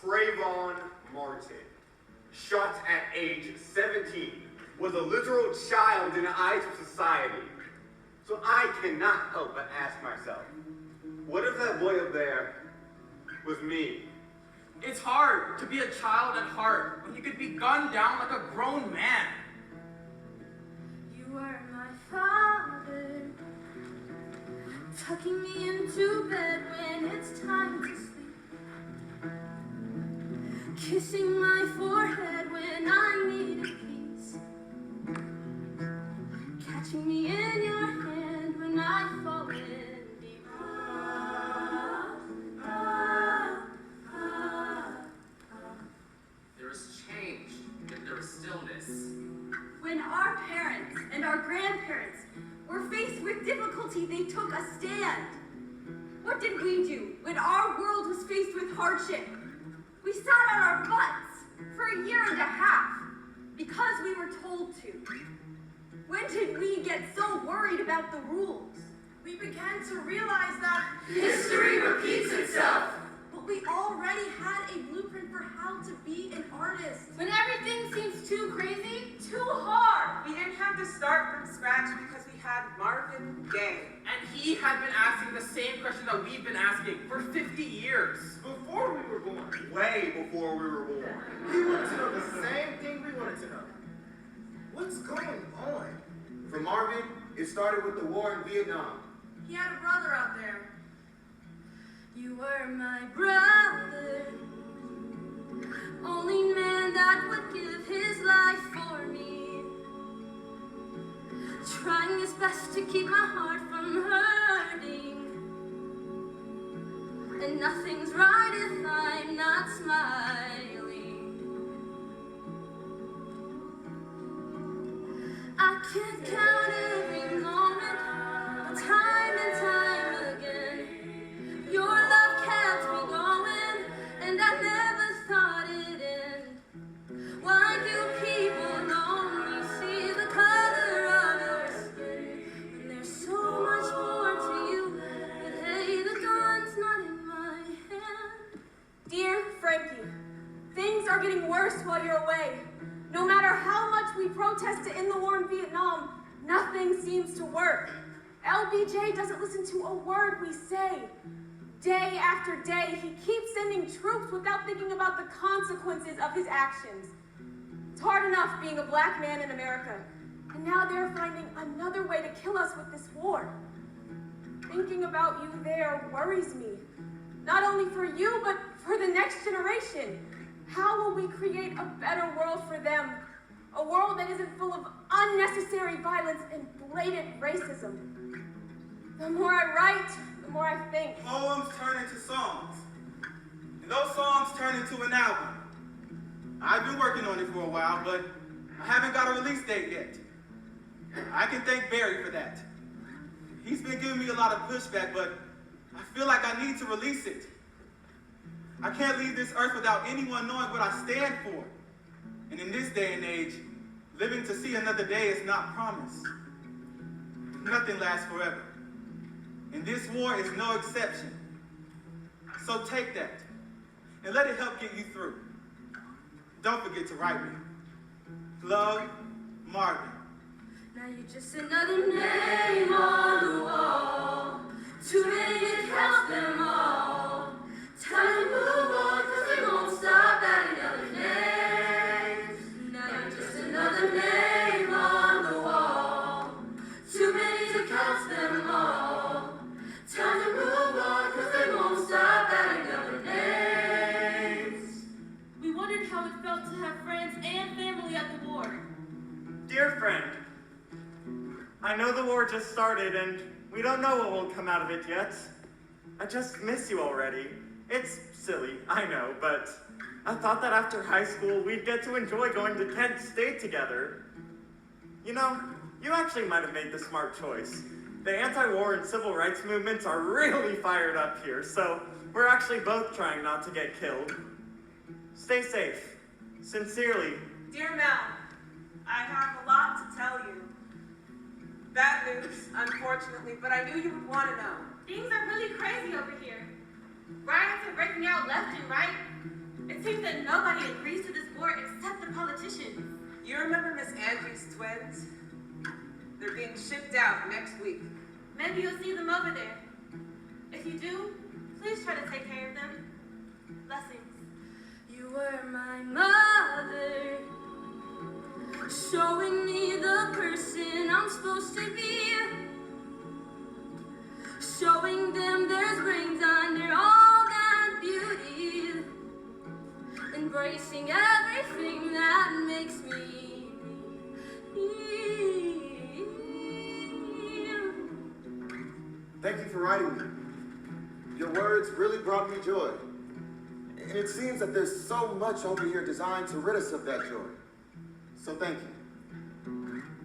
Trayvon Martin, shot at age 17, was a literal child in the eyes of society. So I cannot help but ask myself, what if that boy up there was me? It's hard to be a child at heart when you could be gunned down like a grown man. You were my father, tucking me into bed when it's time to sleep, kissing my forehead when I needed peace, catching me in your hand when I fall in deep. There is change, yet there is stillness. When our parents and our grandparents were faced with difficulty, they took a stand. What did we do when our world was faced with hardship? We sat on our butts for a year and a half because we were told to. When did we get so worried about the rules? We began to realize that history repeats itself. But we already had a blueprint for how to be an artist. When everything seems too crazy, too hard. We didn't have to start from scratch because we had Marvin Gaye. And he had been asking the same question that we've been asking for 50 years. Before we were born. Way before we were born. He wanted to know the same thing we wanted to know. What's going on? For Marvin, it started with the war in Vietnam. He had a brother out there. You were my brother, only man that would give his life for me, trying his best to keep my heart from hurting. And nothing's right if I'm not smiling. I can't count every moment, but time and time again, your love kept me going, and I never thought it'd end. Why do people only see the color of your skin? And there's so much more to you, but hey, the gun's not in my hand. Dear Frankie, things are getting worse while you're away. No matter how much we protest to end the war in Vietnam, nothing seems to work. LBJ doesn't listen to a word we say. Day after day, he keeps sending troops without thinking about the consequences of his actions. It's hard enough being a black man in America, and now they're finding another way to kill us with this war. Thinking about you there worries me. Not only for you, but for the next generation. How will we create a better world for them? A world that isn't full of unnecessary violence and blatant racism. The more I write, the more I think. Poems turn into songs, and those songs turn into an album. I've been working on it for a while, but I haven't got a release date yet. I can thank Barry for that. He's been giving me a lot of pushback, but I feel like I need to release it. I can't leave this earth without anyone knowing what I stand for. And in this day and age, living to see another day is not promised. Nothing lasts forever. And this war is no exception. So take that and let it help get you through. Don't forget to write me. Love, Marvin. Now you're just another name on the wall. Too many to count them all. Time to move on, cause they won't stop adding other names. Now you're just another name on the wall. Too many to count them all. Time to move on, cause they won't stop adding other names. We wondered how it felt to have friends and family at the war. Dear friend, I know the war just started and we don't know what will come out of it yet. I just miss you already. It's silly, I know, but I thought that after high school we'd get to enjoy going to Kent State together. You know, you actually might have made the smart choice. The anti-war and civil rights movements are really fired up here, so we're actually both trying not to get killed. Stay safe. Sincerely. Dear Mel, I have a lot to tell you. Bad news, unfortunately, but I knew you would want to know. Things are really crazy over here. Riots are breaking out left and right. It's believe that nobody agrees to this war except the politicians. You remember Miss Angie's twins? They're being shipped out next week. Maybe you'll see them over there. If you do, please try to take care of them. Blessings. You were my mother, showing me the person I'm supposed to be, showing them there's brains under all that beauty, embracing everything that makes me. Thank you for writing me. Your words really brought me joy. And it seems that there's so much over here designed to rid us of that joy. So thank you.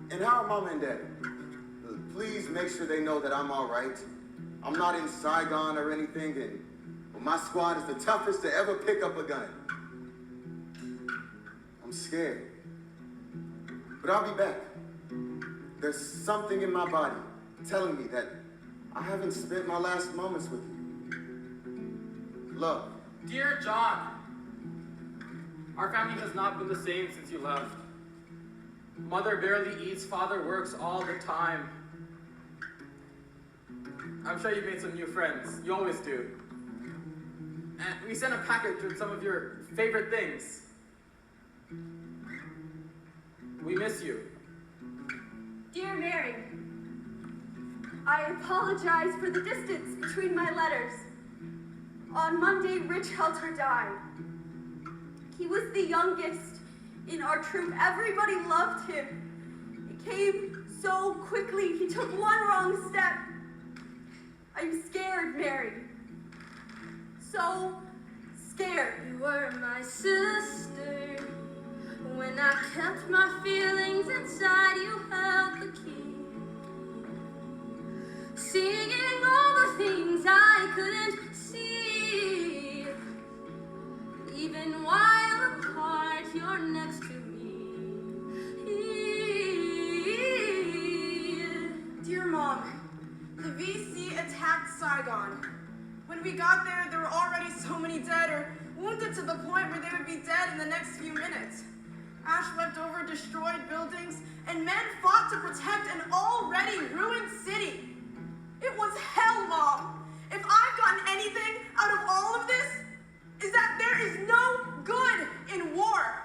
And how are Mama and Daddy? Please make sure they know that I'm all right. I'm not in Saigon or anything, and my squad is the toughest to ever pick up a gun. I'm scared. But I'll be back. There's something in my body telling me that I haven't spent my last moments with you. Love. Dear John, our family has not been the same since you left. Mother barely eats, father works all the time. I'm sure you've made some new friends. You always do. And we sent a package with some of your favorite things. We miss you. Dear Mary, I apologize for the distance between my letters. On Monday, Rich Helter died. He was the youngest in our troop. Everybody loved him. It came so quickly. He took one wrong step. I'm scared, Mary. So scared. You were my sister. When I kept my feelings inside, you held the key. Singing all the things I couldn't see. Even while apart, you're next to me. Dear Mom, the VC attacked Saigon. When we got there, there were already so many dead or wounded to the point where they would be dead in the next few minutes. Ash left over destroyed buildings, and men fought to protect an already ruined city. It was hell, Mom. If I've gotten anything out of all of this, is that there is no good in war.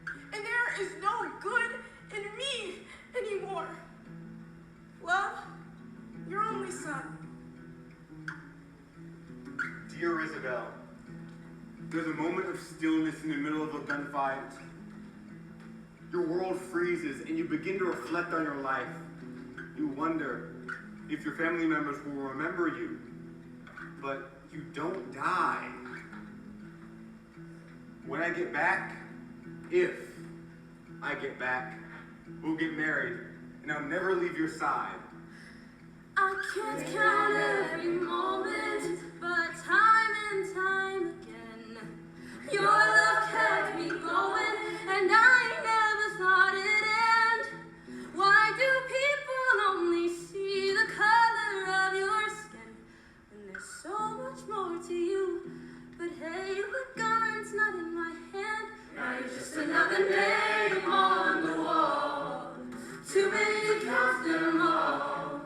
And there is no good in me anymore. Love, your only son. Dear Isabel, there's a moment of stillness in the middle of a gunfight. Your world freezes and you begin to reflect on your life. You wonder if your family members will remember you, but you don't die. When I get back, if I get back, we'll get married and I'll never leave your side. I can't count every moment, but time and time again, your love kept me going, and I never thought it'd end. Why do people only see the color of your skin when there's so much more to you? But hey, the gun's not in my hand. Now you're just another name on the wall. Too many to count them all.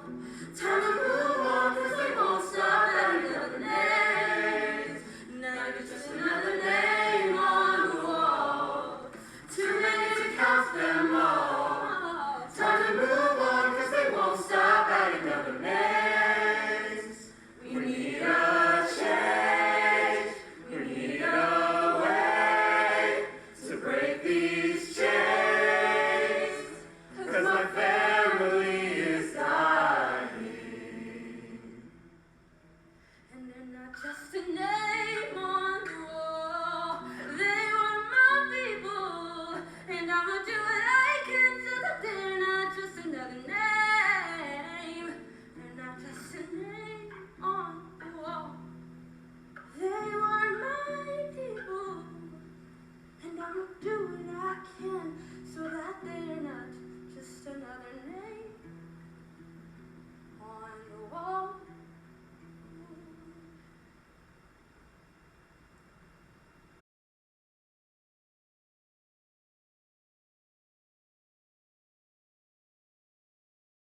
Time to move on, 'cause they won't stop adding other names. Now you're just another name on the wall. Too many to count them all. Time to move on, 'cause they won't stop adding other names. We need a change. We need a way to break these chains. 'Cause my family is dying. And they're not just a name.